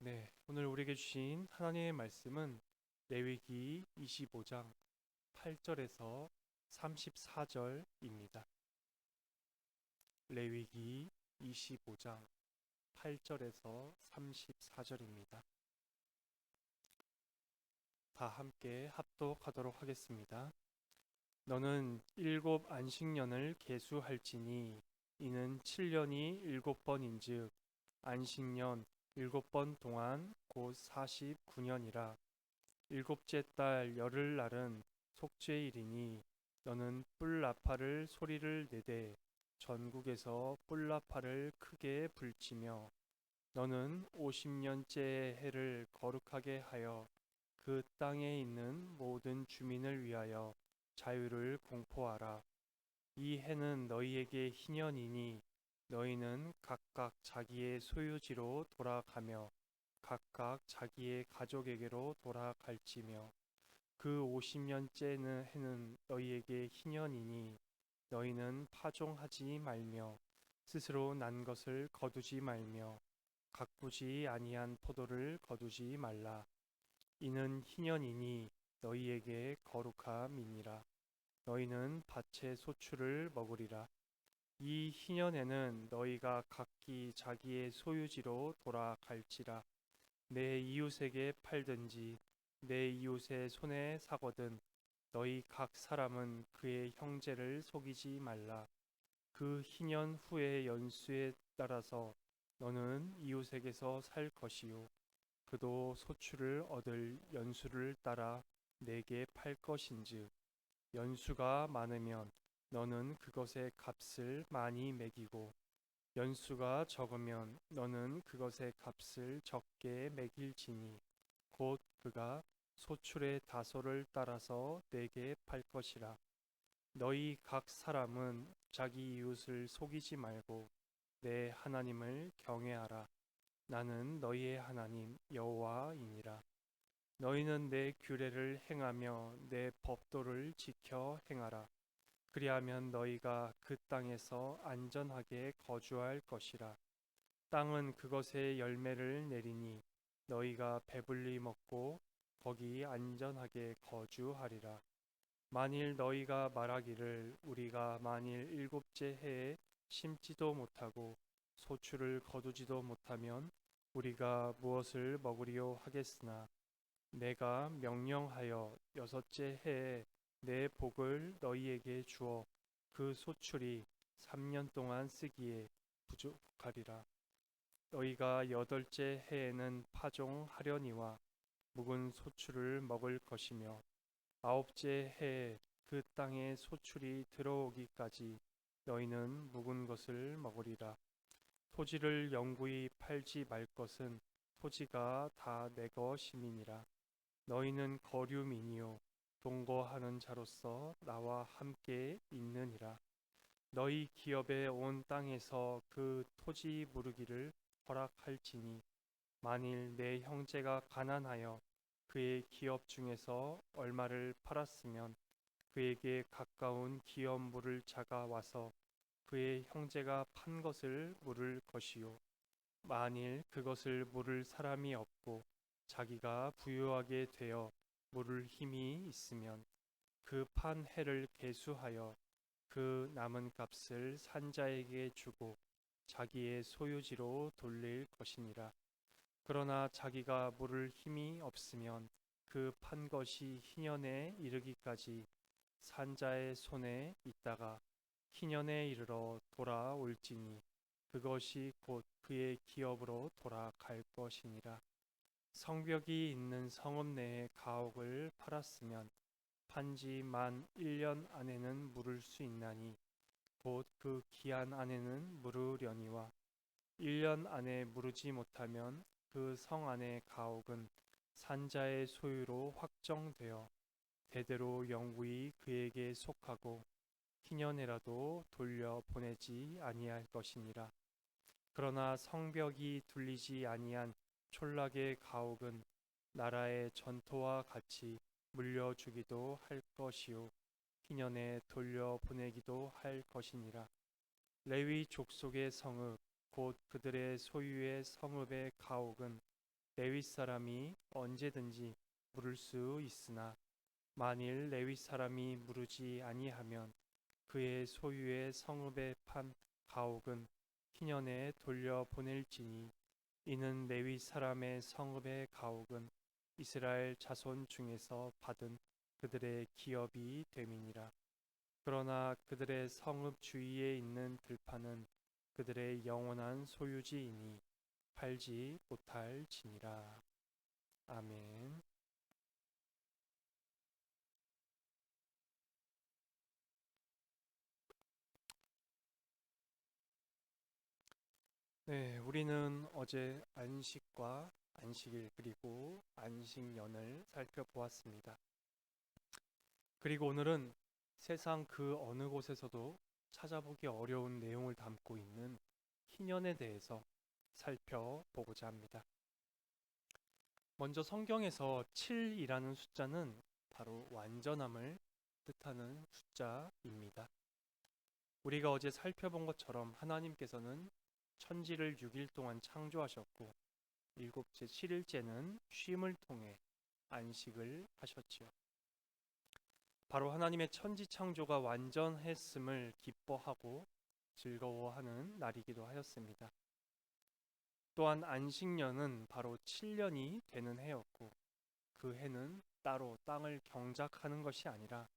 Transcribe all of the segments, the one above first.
네, 오늘 우리에게 주신 하나님의 말씀은 레위기 25장 8절에서 34절입니다. 레위기 25장 8절에서 34절입니다. 다 함께 합독하도록 하겠습니다. 너는 일곱 안식년을 계수할지니 이는 7년이 7번인즉 안식년 7번 동안 곧 49년이라. 일곱째 달 열흘날은 속죄일이니 너는 뿔나팔을 소리를 내되 전국에서 뿔나팔을 크게 불치며 너는 50년째 해를 거룩하게 하여 그 땅에 있는 모든 주민을 위하여 자유를 공포하라. 이 해는 너희에게 희년이니 너희는 각각 자기의 소유지로 돌아가며 각각 자기의 가족에게로 돌아갈지며 그 50년째 해는 너희에게 희년이니 너희는 파종하지 말며 스스로 난 것을 거두지 말며 가꾸지 아니한 포도를 거두지 말라. 이는 희년이니 너희에게 거룩함이니라. 너희는 밭의 소출을 먹으리라. 이 희년에는 너희가 각기 자기의 소유지로 돌아갈지라. 내 이웃에게 팔든지 내 이웃의 손에 사거든 너희 각 사람은 그의 형제를 속이지 말라. 그 희년 후의 연수에 따라서 너는 이웃에게서 살 것이요 그도 소출을 얻을 연수를 따라 내게 팔 것인즉 연수가 많으면 너는 그것의 값을 많이 매기고 연수가 적으면 너는 그것의 값을 적게 매길지니 곧 그가 소출의 다소를 따라서 내게 팔 것이라. 너희 각 사람은 자기 이웃을 속이지 말고 내 하나님을 경외하라. 나는 너희의 하나님 여호와이니라. 너희는 내 규례를 행하며 내 법도를 지켜 행하라. 그리하면 너희가 그 땅에서 안전하게 거주할 것이라. 땅은 그것의 열매를 내리니 너희가 배불리 먹고 거기 안전하게 거주하리라. 만일 너희가 말하기를 우리가 만일 일곱째 해에 심지도 못하고 소출을 거두지도 못하면 우리가 무엇을 먹으리요 하겠으나 내가 명령하여 여섯째 해에 내 복을 너희에게 주어 그 소출이 3년 동안 쓰기에 부족하리라. 너희가 여덟째 해에는 파종하려니와 묵은 소출을 먹을 것이며 아홉째 해에 그 땅에 소출이 들어오기까지 너희는 묵은 것을 먹으리라. 토지를 영구히 팔지 말 것은 토지가 다 내 것임이니라. 너희는 거류민이요 동거하는 자로서 나와 함께 있느니라. 너희 기업의 온 땅에서 그 토지 무르기를 허락할지니 만일 내 형제가 가난하여 그의 기업 중에서 얼마를 팔았으면 그에게 가까운 기업 물을 자가 와서 그의 형제가 판 것을 물을 것이요 만일 그것을 물을 사람이 없고 자기가 부유하게 되어 물을 힘이 있으면 그 판 해를 계수하여 그 남은 값을 산자에게 주고 자기의 소유지로 돌릴 것이니라. 그러나 자기가 물을 힘이 없으면 그 판 것이 희년에 이르기까지 산자의 손에 있다가 희년에 이르러 돌아올지니 그것이 곧 그의 기업으로 돌아갈 것이니라. 성벽이 있는 성읍 내의 가옥을 팔았으면 판지 만 1년 안에는 물을 수 있나니 곧 그 기한 안에는 물으려니와 1년 안에 물으지 못하면 그 성 안의 가옥은 산자의 소유로 확정되어 대대로 영구히 그에게 속하고 희년에라도 돌려 보내지 아니할 것이니라. 그러나 성벽이 둘리지 아니한 촌락의 가옥은 나라의 전토와 같이 물려주기도 할 것이요 희년에 돌려 보내기도 할 것이니라. 레위 족속의 성읍 곧 그들의 소유의 성읍의 가옥은 레위 사람이 언제든지 물을 수 있으나 만일 레위 사람이 물으지 아니하면 그의 소유의 성읍에 판 가옥은 희년에 돌려보낼지니 이는 레위 사람의 성읍의 가옥은 이스라엘 자손 중에서 받은 그들의 기업이 됨이니라. 그러나 그들의 성읍 주위에 있는 들판은 그들의 영원한 소유지이니 팔지 못할지니라. 아멘. 네, 우리는 어제 안식과 안식일 그리고 안식년을 살펴보았습니다. 그리고 오늘은 세상 그 어느 곳에서도 찾아보기 어려운 내용을 담고 있는 희년에 대해서 살펴보고자 합니다. 먼저 성경에서 7이라는 숫자는 바로 완전함을 뜻하는 숫자입니다. 우리가 어제 살펴본 것처럼 하나님께서는 천지를 6일 동안 창조하셨고 일곱째 7일째는 쉼을 통해 안식을 하셨지요. 바로 하나님의 천지 창조가 완전했음을 기뻐하고 즐거워하는 날이기도 하였습니다. 또한 안식년은 바로 7년이 되는 해였고 그 해는 따로 땅을 경작하는 것이 아니라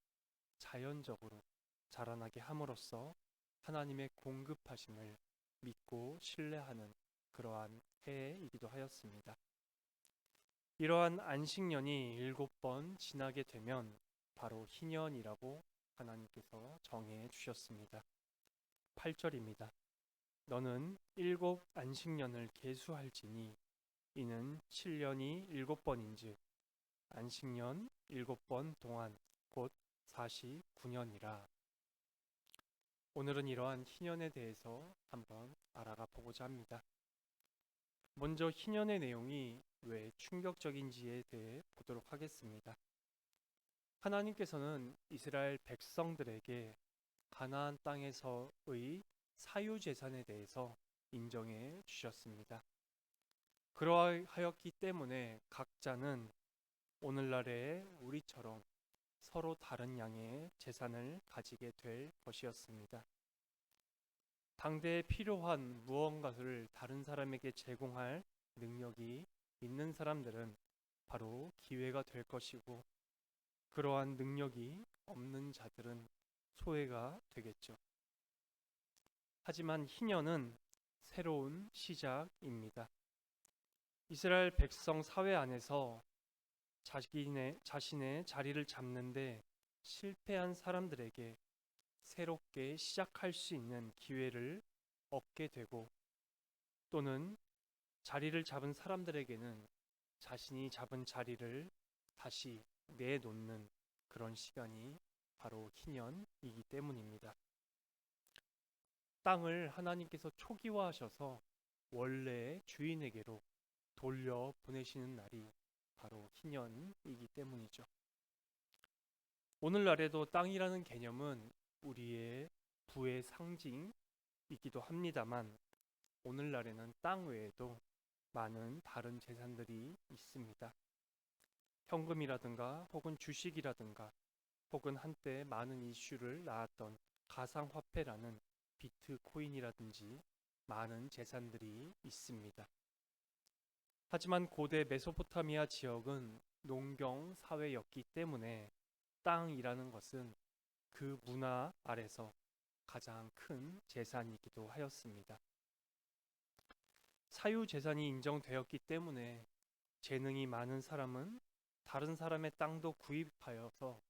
자연적으로 자라나게 함으로써 하나님의 공급하심을 믿고 신뢰하는 그러한 해이기도 하였습니다. 이러한 안식년이 7번 지나게 되면 바로 희년이라고 하나님께서 정해 주셨습니다. 8절입니다. 너는 7 안식년을 계수할지니 이는 7년이 7번인즉 안식년 7번 동안 곧 49년이라. 오늘은 이러한 희년에 대해서 한번 알아가 보고자 합니다. 먼저 희년의 내용이 왜 충격적인지에 대해 보도록 하겠습니다. 하나님께서는 이스라엘 백성들에게 가나안 땅에서의 사유재산에 대해서 인정해 주셨습니다. 그러하였기 때문에 각자는 오늘날의 우리처럼 서로 다른 양의 재산을 가지게 될 것이었습니다. 당대에 필요한 무언가를 다른 사람에게 제공할 능력이 있는 사람들은 바로 기회가 될 것이고 그러한 능력이 없는 자들은 소외가 되겠죠. 하지만 희년은 새로운 시작입니다. 이스라엘 백성 사회 안에서 자신의 자리를 잡는데 실패한 사람들에게 새롭게 시작할 수 있는 기회를 얻게 되고 또는 자리를 잡은 사람들에게는 자신이 잡은 자리를 다시 내놓는 그런 시간이 바로 희년이기 때문입니다. 땅을 하나님께서 초기화하셔서 원래의 주인에게로 돌려보내시는 날이 바로 희년이기 때문이죠. 오늘날에도 땅이라는 개념은 우리의 부의 상징이기도 합니다만 오늘날에는 땅 외에도 많은 다른 재산들이 있습니다. 현금이라든가 혹은 주식이라든가 혹은 한때 많은 이슈를 낳았던 가상화폐라는 비트코인이라든지 많은 재산들이 있습니다. 하지만 고대 메소포타미아 지역은 농경 사회였기 때문에 땅이라는 것은 그 문화 아래서 가장 큰 재산이기도 하였습니다. 사유재산이 인정되었기 때문에 재능이 많은 사람은 다른 사람의 땅도 구입하여서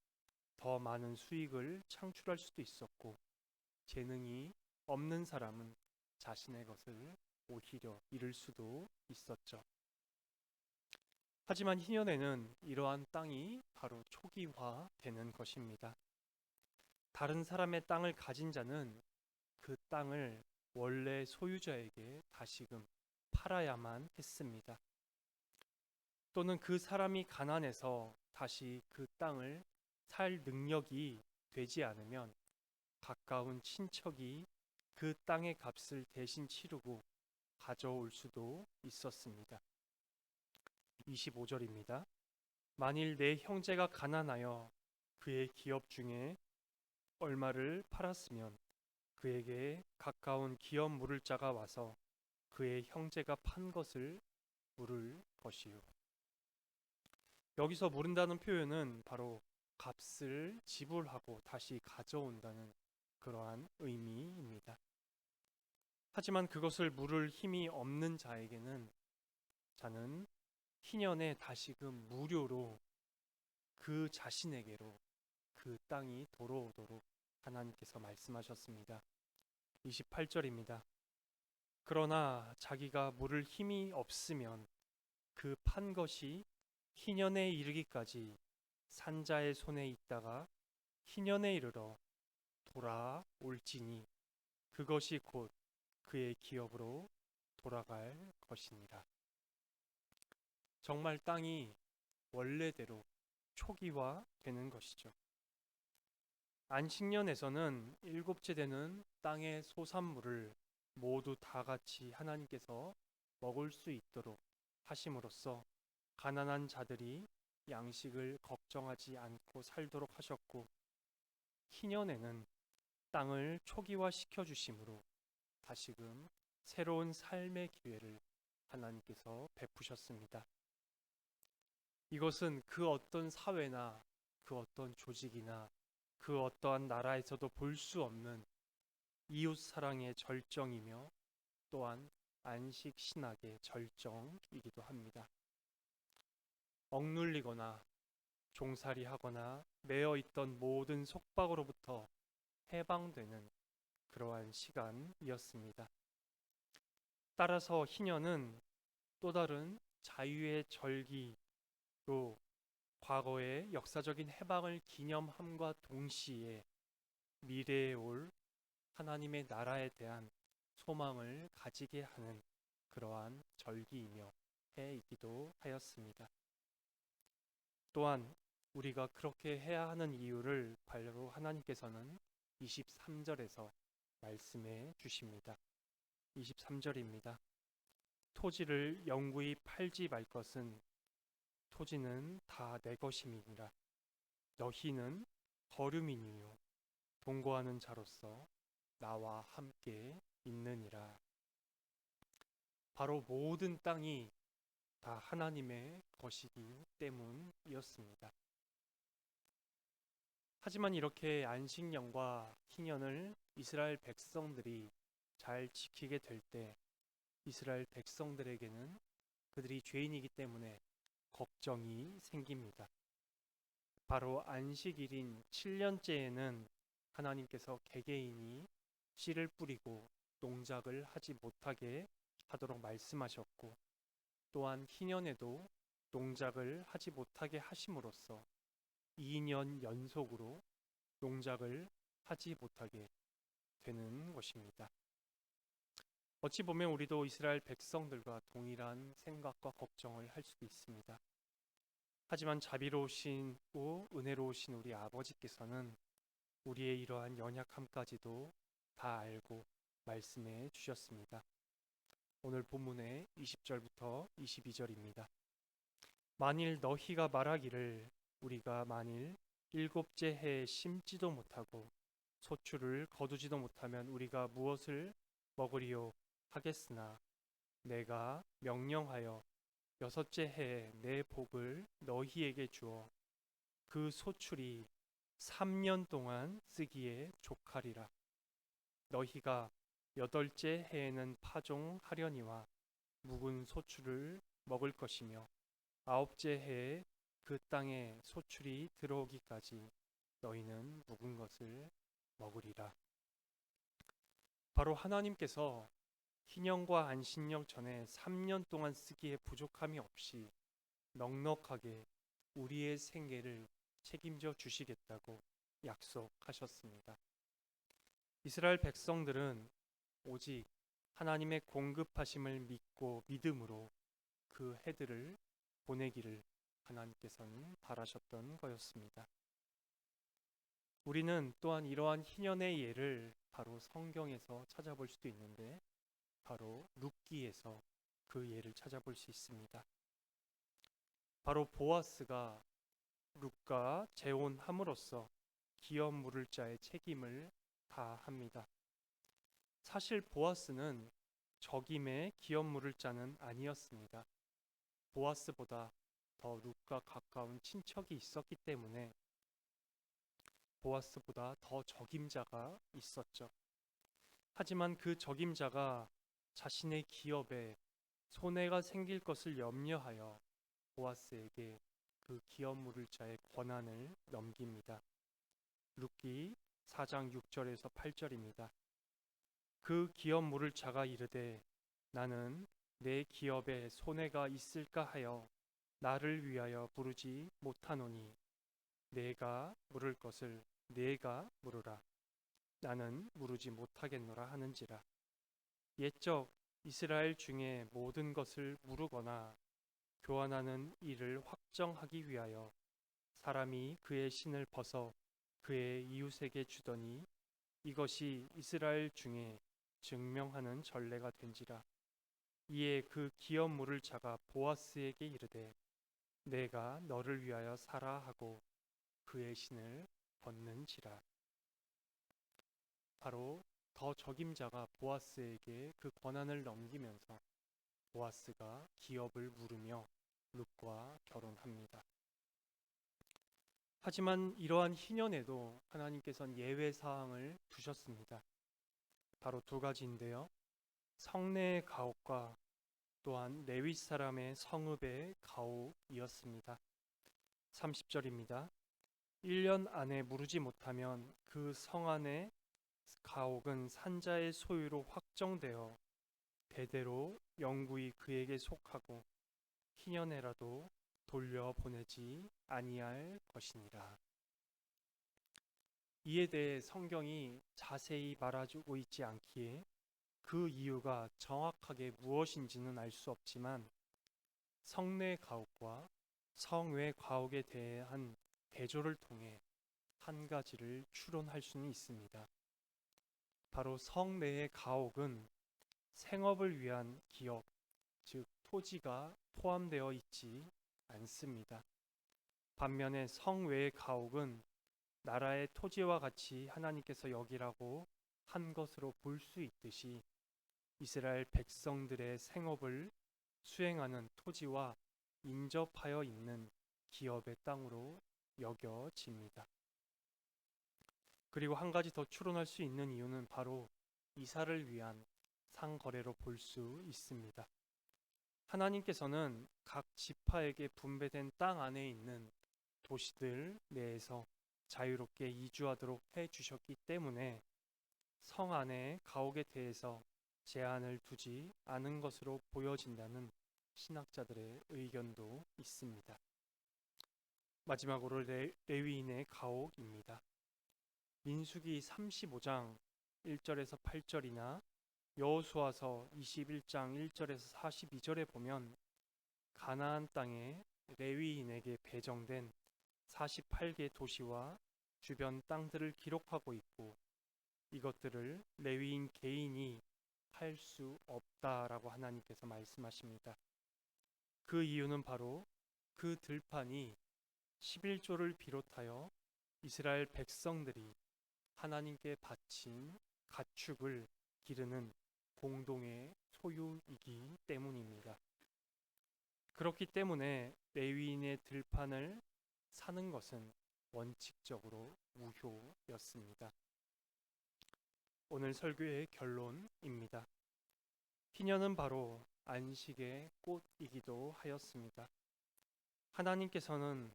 더 많은 수익을 창출할 수도 있었고 재능이 없는 사람은 자신의 것을 오히려 잃을 수도 있었죠. 하지만 희년에는 이러한 땅이 바로 초기화되는 것입니다. 다른 사람의 땅을 가진 자는 그 땅을 원래 소유자에게 다시금 팔아야만 했습니다. 또는 그 사람이 가난해서 다시 그 땅을 살 능력이 되지 않으면 가까운 친척이 그 땅의 값을 대신 치르고 가져올 수도 있었습니다. 25절입니다. 만일 내 형제가 가난하여 그의 기업 중에 얼마를 팔았으면 그에게 가까운 기업 물을 자가 와서 그의 형제가 판 것을 물을 것이요. 여기서 물은다는 표현은 바로 값을 지불하고 다시 가져온다는 그러한 의미입니다. 하지만 그것을 물을 힘이 없는 자에게는 자는 희년에 다시금 무료로 그 자신에게로 그 땅이 돌아오도록 하나님께서 말씀하셨습니다. 28절입니다. 그러나 자기가 물을 힘이 없으면 그 판 것이 희년에 이르기까지 산자의 손에 있다가 희년에 이르러 돌아올지니 그것이 곧 그의 기업으로 돌아갈 것이니라. 정말 땅이 원래대로 초기화 되는 것이죠. 안식년에서는 일곱째 되는 땅의 소산물을 모두 다 같이 하나님께서 먹을 수 있도록 하심으로써 가난한 자들이 양식을 걱정하지 않고 살도록 하셨고, 희년에는 땅을 초기화시켜 주심으로 다시금 새로운 삶의 기회를 하나님께서 베푸셨습니다. 이것은 그 어떤 사회나 그 어떤 조직이나 그 어떠한 나라에서도 볼 수 없는 이웃 사랑의 절정이며 또한 안식 신학의 절정이기도 합니다. 억눌리거나 종살이하거나 매여 있던 모든 속박으로부터 해방되는 그러한 시간이었습니다. 따라서 희년은 또 다른 자유의 절기로 과거의 역사적인 해방을 기념함과 동시에 미래에 올 하나님의 나라에 대한 소망을 가지게 하는 그러한 절기이며 해이기도 하였습니다. 또한 우리가 그렇게 해야 하는 이유를 바로 하나님께서는 23절에서 말씀해 주십니다. 23절입니다. 토지를 영구히 팔지 말 것은 토지는 다 내 것임이니라. 너희는 거류민이요 동거하는 자로서 나와 함께 있느니라. 바로 모든 땅이 다 하나님의 것이기 때문이었습니다. 하지만 이렇게 안식년과 희년을 이스라엘 백성들이 잘 지키게 될 때 이스라엘 백성들에게는 그들이 죄인이기 때문에 걱정이 생깁니다. 바로 안식일인 7년째에는 하나님께서 개개인이 씨를 뿌리고 농작을 하지 못하게 하도록 말씀하셨고, 또한 희년에도 농작을 하지 못하게 하심으로써 2년 연속으로 농작을 하지 못하게 되는 것입니다. 어찌 보면 우리도 이스라엘 백성들과 동일한 생각과 걱정을 할 수도 있습니다. 하지만 자비로우시고 은혜로우신 우리 아버지께서는 우리의 이러한 연약함까지도 다 알고 말씀해 주셨습니다. 오늘 본문의 20절부터 22절입니다. 만일 너희가 말하기를 우리가 만일 일곱째 해에 심지도 못하고 소출을 거두지도 못하면 우리가 무엇을 먹으리요 하겠으나 내가 명령하여 여섯째 해에 내 복을 너희에게 주어 그 소출이 3년 동안 쓰기에 족하리라. 너희가 여덟째 해에는 파종하려니와 묵은 소출을 먹을 것이며 아홉째 해에 그 땅에 소출이 들어오기까지 너희는 묵은 것을 먹으리라. 바로 하나님께서 희년과 안식년 전에 3년 동안 쓰기에 부족함이 없이 넉넉하게 우리의 생계를 책임져 주시겠다고 약속하셨습니다. 이스라엘 백성들은 오직 하나님의 공급하심을 믿고 믿음으로 그 해들을 보내기를 하나님께서는 바라셨던 거였습니다. 우리는 또한 이러한 희년의 예를 바로 성경에서 찾아볼 수도 있는데 바로 룻기에서 그 예를 찾아볼 수 있습니다. 바로 보아스가 룻과 재혼함으로써 기업 물을 자의 책임을 다합니다. 사실 보아스는 적임의 기업 물을 자는 아니었습니다. 보아스보다 더 룻과 가까운 친척이 있었기 때문에 보아스보다 더 적임자가 있었죠. 하지만 그 적임자가 자신의 기업에 손해가 생길 것을 염려하여 보아스에게 그 기업 물을 자의 권한을 넘깁니다. 룻기 4장 6절에서 8절입니다. 그 기업 물을 자가 이르되 나는 내 기업에 손해가 있을까 하여 나를 위하여 부르지 못하노니 내가 물을 것을 내가 물으라. 나는 물으지 못하겠노라 하는지라. 옛적 이스라엘 중에 모든 것을 물으거나 교환하는 일을 확정하기 위하여 사람이 그의 신을 벗어 그의 이웃에게 주더니 이것이 이스라엘 중에 증명하는 전례가 된지라. 이에 그 기업 물을 자가 보아스에게 이르되 내가 너를 위하여 사라 하고 그의 신을 벗는지라. 바로 더 적임자가 보아스에게 그 권한을 넘기면서 보아스가 기업을 물으며 룻과 결혼합니다. 하지만 이러한 희년에도 하나님께서는 예외 사항을 두셨습니다. 바로 두 가지인데요. 성내의 가옥과 또한 레위 사람의 성읍의 가옥이었습니다. 30절입니다. 1년 안에 무르지 못하면 그 성 안의 가옥은 산자의 소유로 확정되어 대대로 영구히 그에게 속하고 희년에라도 돌려보내지 아니할 것이니라. 이에 대해 성경이 자세히 말해주고 있지 않기에 그 이유가 정확하게 무엇인지는 알 수 없지만 성내 가옥과 성외 가옥에 대한 대조를 통해 한 가지를 추론할 수는 있습니다. 바로 성내의 가옥은 생업을 위한 기업, 즉 토지가 포함되어 있지 않습니다. 반면에 성외의 가옥은 나라의 토지와 같이 하나님께서 여기라고 한 것으로 볼 수 있듯이 이스라엘 백성들의 생업을 수행하는 토지와 인접하여 있는 기업의 땅으로 여겨집니다. 그리고 한 가지 더 추론할 수 있는 이유는 바로 이사를 위한 상거래로 볼 수 있습니다. 하나님께서는 각 지파에게 분배된 땅 안에 있는 도시들 내에서 자유롭게 이주하도록 해주셨기 때문에 성 안의 가옥에 대해서 제한을 두지 않은 것으로 보여진다는 신학자들의 의견도 있습니다. 마지막으로 레위인의 가옥입니다. 민수기 35장 1절에서 8절이나 여호수아서 21장 1절에서 42절에 보면 가나안 땅에 레위인에게 배정된 48개 도시와 주변 땅들을 기록하고 있고 이것들을 레위인 개인이 할 수 없다라고 하나님께서 말씀하십니다. 그 이유는 바로 그 들판이 11조를 비롯하여 이스라엘 백성들이 하나님께 바친 가축을 기르는 공동의 소유이기 때문입니다. 그렇기 때문에 레위인의 들판을 사는 것은 원칙적으로 무효였습니다. 오늘 설교의 결론입니다. 희년은 바로 안식의 꽃이기도 하였습니다. 하나님께서는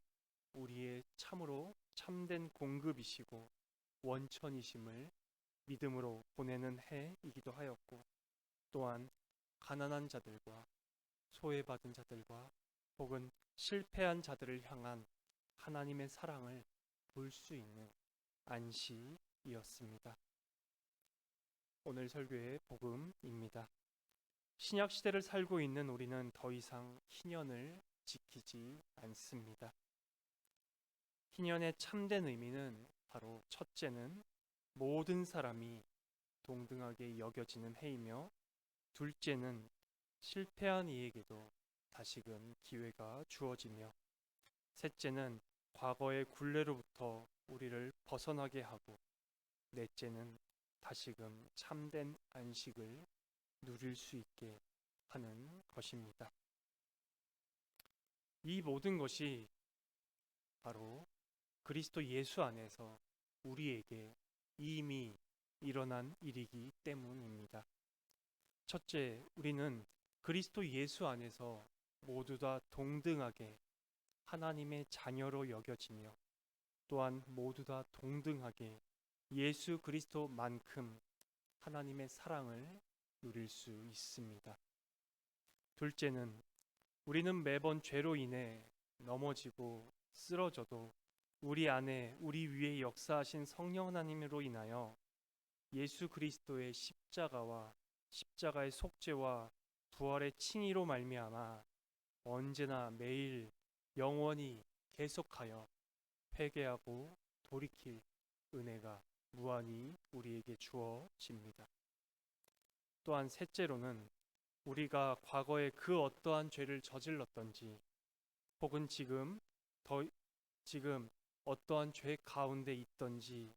우리의 참으로 참된 공급이시고 원천이심을 믿음으로 보내는 해이기도 하였고 또한 가난한 자들과 소외받은 자들과 혹은 실패한 자들을 향한 하나님의 사랑을 볼 수 있는 안식이었습니다. 오늘 설교의 복음입니다. 신약 시대를 살고 있는 우리는 더 이상 희년을 지키지 않습니다. 희년의 참된 의미는 바로 첫째는 모든 사람이 동등하게 여겨지는 해이며 둘째는 실패한 이에게도 다시금 기회가 주어지며 셋째는 과거의 굴레로부터 우리를 벗어나게 하고, 넷째는 다시금 참된 안식을 누릴 수 있게 하는 것입니다. 이 모든 것이 바로 그리스도 예수 안에서 우리에게 이미 일어난 일이기 때문입니다. 첫째, 우리는 그리스도 예수 안에서 모두 다 동등하게 하나님의 자녀로 여겨지며, 또한 모두 다 동등하게 예수 그리스도만큼 하나님의 사랑을 누릴 수 있습니다. 둘째는 우리는 매번 죄로 인해 넘어지고 쓰러져도 우리 안에 우리 위에 역사하신 성령 하나님으로 인하여 예수 그리스도의 십자가와 십자가의 속죄와 부활의 칭의로 말미암아 언제나 매일 영원히 계속하여 회개하고 돌이킬 은혜가 무한히 우리에게 주어집니다. 또한 셋째로는 우리가 과거에 그 어떠한 죄를 저질렀던지, 혹은 지금 어떠한 죄 가운데 있던지,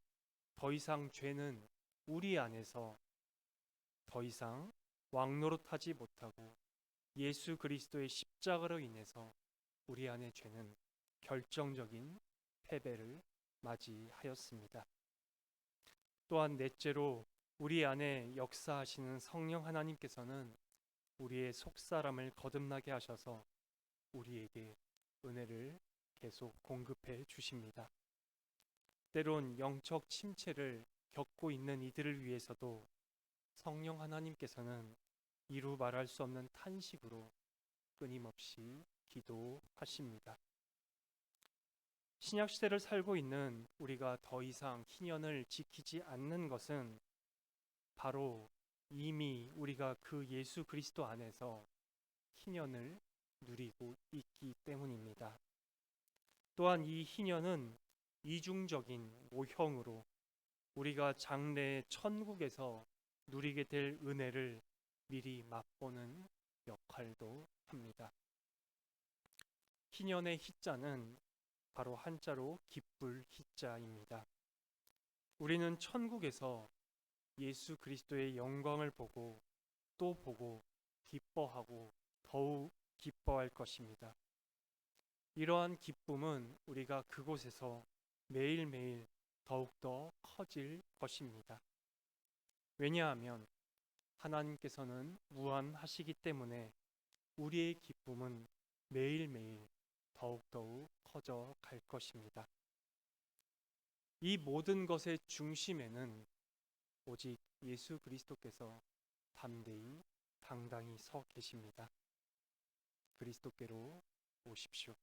더 이상 죄는 우리 안에서 더 이상 왕노릇하지 못하고 예수 그리스도의 십자가로 인해서 우리 안의 죄는 결정적인 패배를 맞이하였습니다. 또한 넷째로 우리 안에 역사하시는 성령 하나님께서는 우리의 속사람을 거듭나게 하셔서 우리에게 은혜를 계속 공급해 주십니다. 때론 영적 침체를 겪고 있는 이들을 위해서도 성령 하나님께서는 이루 말할 수 없는 탄식으로 끊임없이 기도하십니다. 신약 시대를 살고 있는 우리가 더 이상 희년을 지키지 않는 것은 바로 이미 우리가 그 예수 그리스도 안에서 희년을 누리고 있기 때문입니다. 또한 이 희년은 이중적인 모형으로 우리가 장래의 천국에서 누리게 될 은혜를 미리 맛보는 역할도 합니다. 희년의 희자는 바로 한자로 기쁠 희자입니다. 우리는 천국에서 예수 그리스도의 영광을 보고 또 보고 기뻐하고 더욱 기뻐할 것입니다. 이러한 기쁨은 우리가 그곳에서 매일매일 더욱더 커질 것입니다. 왜냐하면 하나님께서는 무한하시기 때문에 우리의 기쁨은 매일매일 더욱더욱 커져 갈 것입니다. 이 모든 것의 중심에는 오직 예수 그리스도께서 담대히 당당히 서 계십니다. 그리스도께로 오십시오.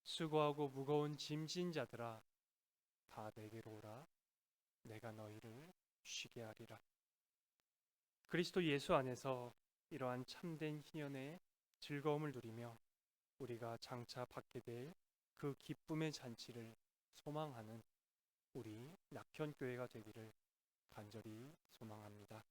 수고하고 무거운 짐진 자들아, 다 내게로 오라. 내가 너희를 쉬게 하리라. 그리스도 예수 안에서 이러한 참된 희년의 즐거움을 누리며 우리가 장차 받게 될 그 기쁨의 잔치를 소망하는 우리 낙현교회가 되기를 간절히 소망합니다.